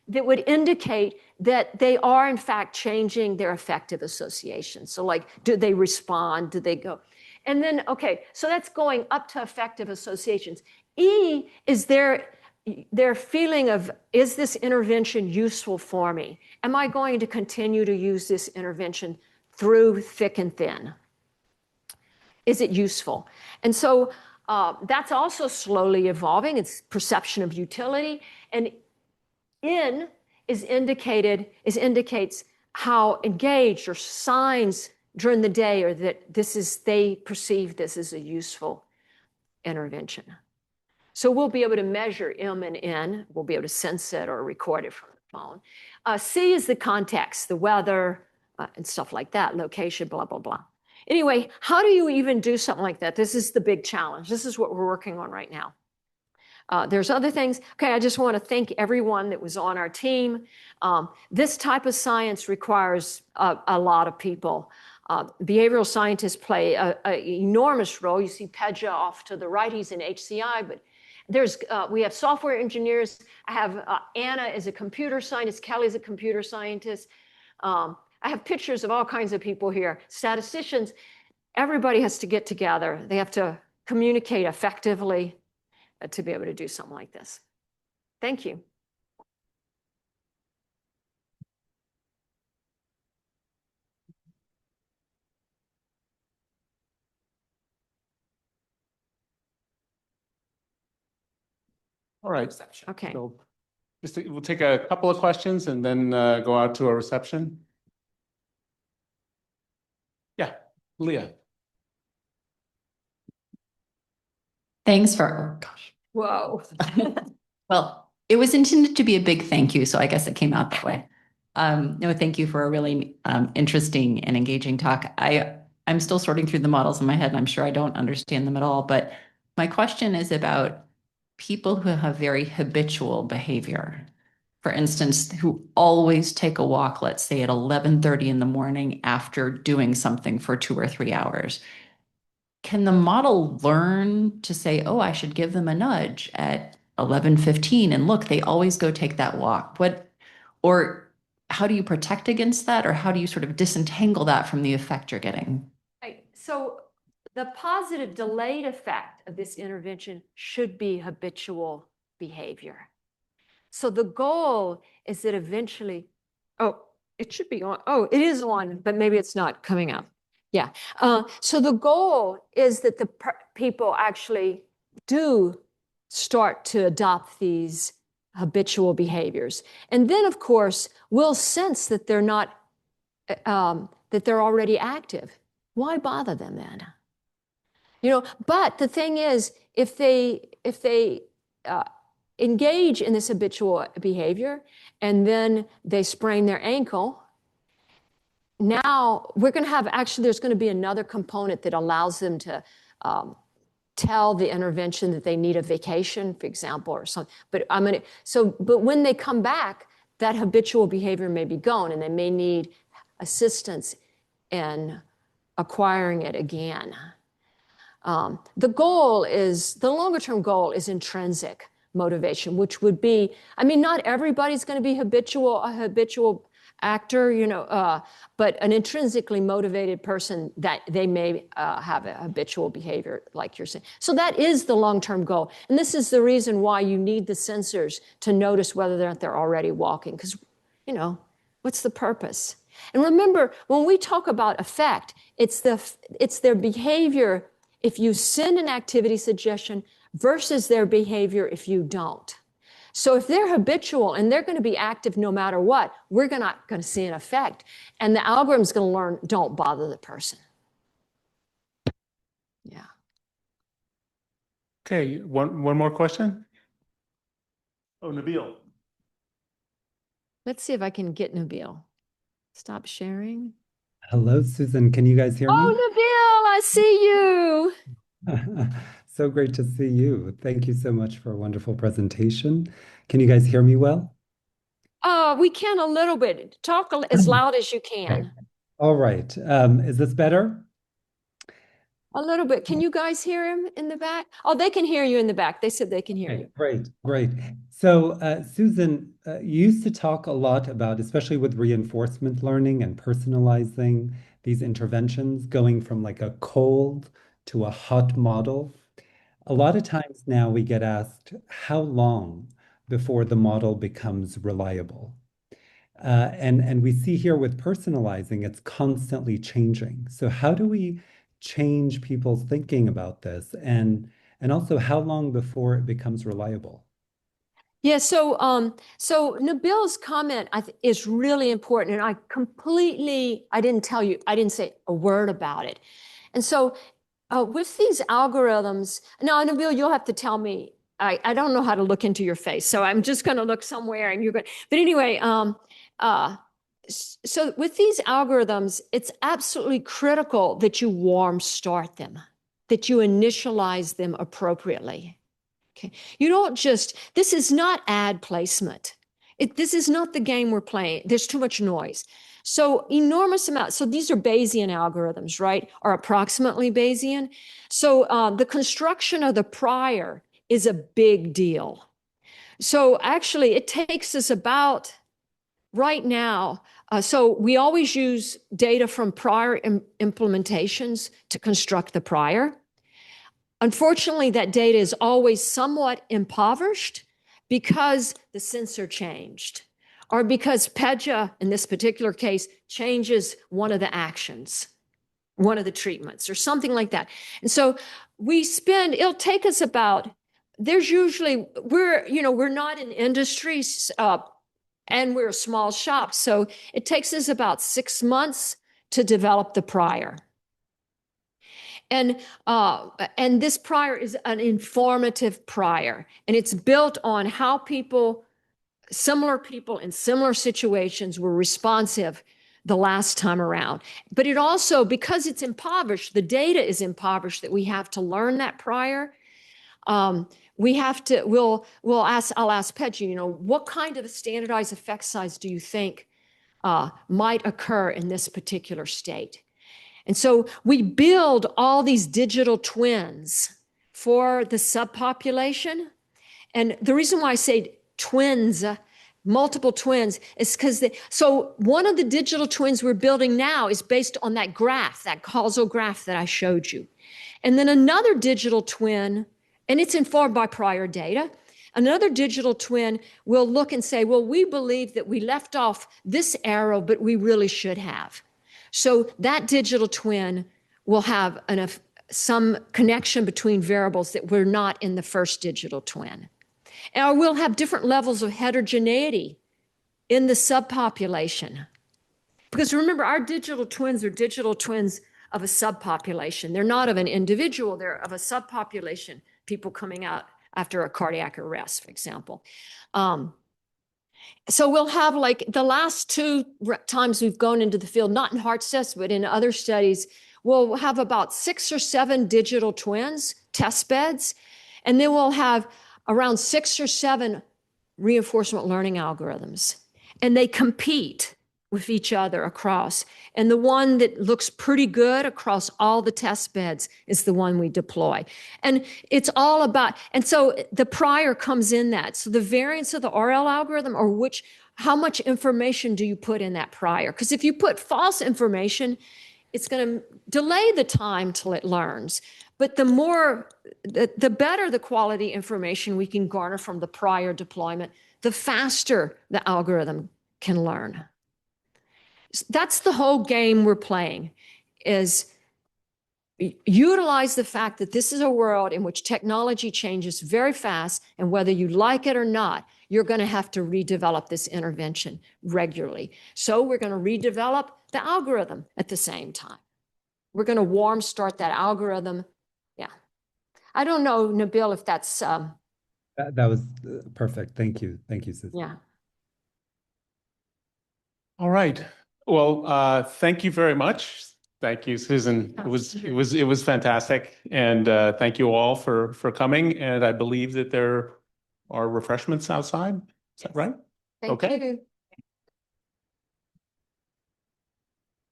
Speaker 3: that would indicate that they are in fact changing their effective association. So like, do they respond? Do they go? And then, okay, so that's going up to effective associations. E is their feeling of, is this intervention useful for me? Am I going to continue to use this intervention through thick and thin? Is it useful? And so that's also slowly evolving. It's perception of utility. And N indicates how engaged or signs during the day, or that they perceive this as a useful intervention. So we'll be able to measure M and N. We'll be able to sense it or record it from the phone. C is the context, the weather, and stuff like that, location, blah, blah, blah. Anyway, how do you even do something like that? This is the big challenge. This is what we're working on right now. There's other things. Okay, I just want to thank everyone that was on our team. This type of science requires a lot of people. Behavioral scientists play an enormous role. You see Pedja off to the right, he's in HCI, but we have software engineers. I have Anna is a computer scientist, Kelly's a computer scientist. I have pictures of all kinds of people here, statisticians. Everybody has to get together. They have to communicate effectively to be able to do something like this. Thank you.
Speaker 2: All right.
Speaker 3: Okay.
Speaker 2: So we'll take a couple of questions and then go out to a reception. Yeah, Leah.
Speaker 4: Thanks for, oh gosh.
Speaker 3: Whoa.
Speaker 4: Well, it was intended to be a big thank you, so I guess it came out that way. No, thank you for a really interesting and engaging talk. I'm still sorting through the models in my head, and I'm sure I don't understand them at all, but my question is about people who have very habitual behavior. For instance, who always take a walk, let's say at 11:30 in the morning after doing something for 2 or 3 hours. Can the model learn to say, oh, I should give them a nudge at 11:15 and look, they always go take that walk. Or how do you protect against that? Or how do you sort of disentangle that from the effect you're getting?
Speaker 3: Right. So the positive delayed effect of this intervention should be habitual behavior. So the goal is that eventually, oh, it should be on. Oh, it is on, but maybe it's not coming up. Yeah. So the goal is that the people actually do start to adopt these habitual behaviors. And then, of course, we'll sense that they're not, that they're already active. Why bother them then? You know, but the thing is, if they engage in this habitual behavior and then they sprain their ankle, now we're going to have, actually, there's going to be another component that allows them to tell the intervention that they need a vacation, for example, or something. But but when they come back, that habitual behavior may be gone and they may need assistance in acquiring it again. The longer term goal is intrinsic motivation, which would be, I mean, not everybody's going to be a habitual actor, you know, but an intrinsically motivated person, that they may have a habitual behavior like you're saying. So that is the long-term goal. And this is the reason why you need the sensors to notice whether or not they're already walking, because, you know, what's the purpose? And remember, when we talk about effect, it's their behavior if you send an activity suggestion versus their behavior if you don't. So if they're habitual and they're going to be active no matter what, we're not going to see an effect. And the algorithm's going to learn, don't bother the person. Yeah.
Speaker 2: Okay, one more question? Oh, Nabil.
Speaker 3: Let's see if I can get Nabil. Stop sharing.
Speaker 5: Hello, Susan. Can you guys hear me?
Speaker 3: Oh, Nabil, I see you.
Speaker 5: So great to see you. Thank you so much for a wonderful presentation. Can you guys hear me well?
Speaker 3: We can a little bit. Talk as loud as you
Speaker 5: Okay.
Speaker 3: can.
Speaker 5: All right. Is this better?
Speaker 3: A little bit. Can you guys hear him in the back? Oh, they can hear you in the back. They said they can hear
Speaker 5: Okay,
Speaker 3: you.
Speaker 5: great, great. So, Susan, you used to talk a lot about, especially with reinforcement learning and personalizing these interventions, going from like a cold to a hot model. A lot of times now we get asked how long before the model becomes reliable. And we see here with personalizing, it's constantly changing. So how do we change people's thinking about this? And also how long before it becomes reliable?
Speaker 3: Yeah, so Nabil's comment is really important, and I didn't say a word about it. And so with these algorithms, now Nabil, you'll have to tell me, I don't know how to look into your face, so I'm just going to look somewhere and you're going, but anyway, so with these algorithms, it's absolutely critical that you warm start them, that you initialize them appropriately. Okay. You don't this is not ad placement. This is not the game we're playing. There's too much noise. So enormous amount. So these are Bayesian algorithms, right? Or approximately Bayesian. So the construction of the prior is a big deal. So actually it takes us about right now. So we always use data from prior implementations to construct the prior. Unfortunately, that data is always somewhat impoverished because the sensor changed, or because pJITAI, in this particular case, changes one of the actions, one of the treatments, or something like that. And so it'll take us about, we're not in industries, and we're a small shop. So it takes us about 6 months to develop the prior. And this prior is an informative prior, and it's built on how similar people in similar situations were responsive the last time around. But it also, because it's impoverished, the data is impoverished that we have to learn that prior. I'll ask pJITAI, what kind of a standardized effect size do you think might occur in this particular state? And so we build all these digital twins for the subpopulation, And the reason why I say twins, multiple twins, is because so one of the digital twins we're building now is based on that graph, that causal graph that I showed you. And then another digital twin, and it's informed by prior data, another digital twin will look and say, well, we believe that we left off this arrow, but we really should have. So that digital twin will have some connection between variables that were not in the first digital twin. And we'll have different levels of heterogeneity in the subpopulation. Because remember, our digital twins are digital twins of a subpopulation. They're not of an individual, they're of a subpopulation, people coming out after a cardiac arrest, for example. So we'll have, like, the last 2 times we've gone into the field, not in heart tests, but in other studies, we'll have about 6 or 7 digital twins, test beds, and then we'll have around 6 or 7 reinforcement learning algorithms. And they compete with each other across. And the one that looks pretty good across all the test beds is the one we deploy. And it's all about, and so the prior comes in that. So the variance of the RL algorithm, or how much information do you put in that prior? Because if you put false information, it's going to delay the time till it learns. But the better the quality information we can garner from the prior deployment, the faster the algorithm can learn. That's the whole game we're playing, is utilize the fact that this is a world in which technology changes very fast, and whether you like it or not, you're going to have to redevelop this intervention regularly. So we're going to redevelop the algorithm at the same time. We're going to warm start that algorithm. Yeah. I don't know, Nabil, if that's...
Speaker 5: That was perfect. Thank you. Thank you, Susan.
Speaker 3: Yeah.
Speaker 2: All right. Well, thank you very much. Thank you, Susan. It was fantastic. And thank you all for coming. And I believe that there are refreshments outside. Is that right?
Speaker 3: Thank
Speaker 2: Okay.
Speaker 3: you.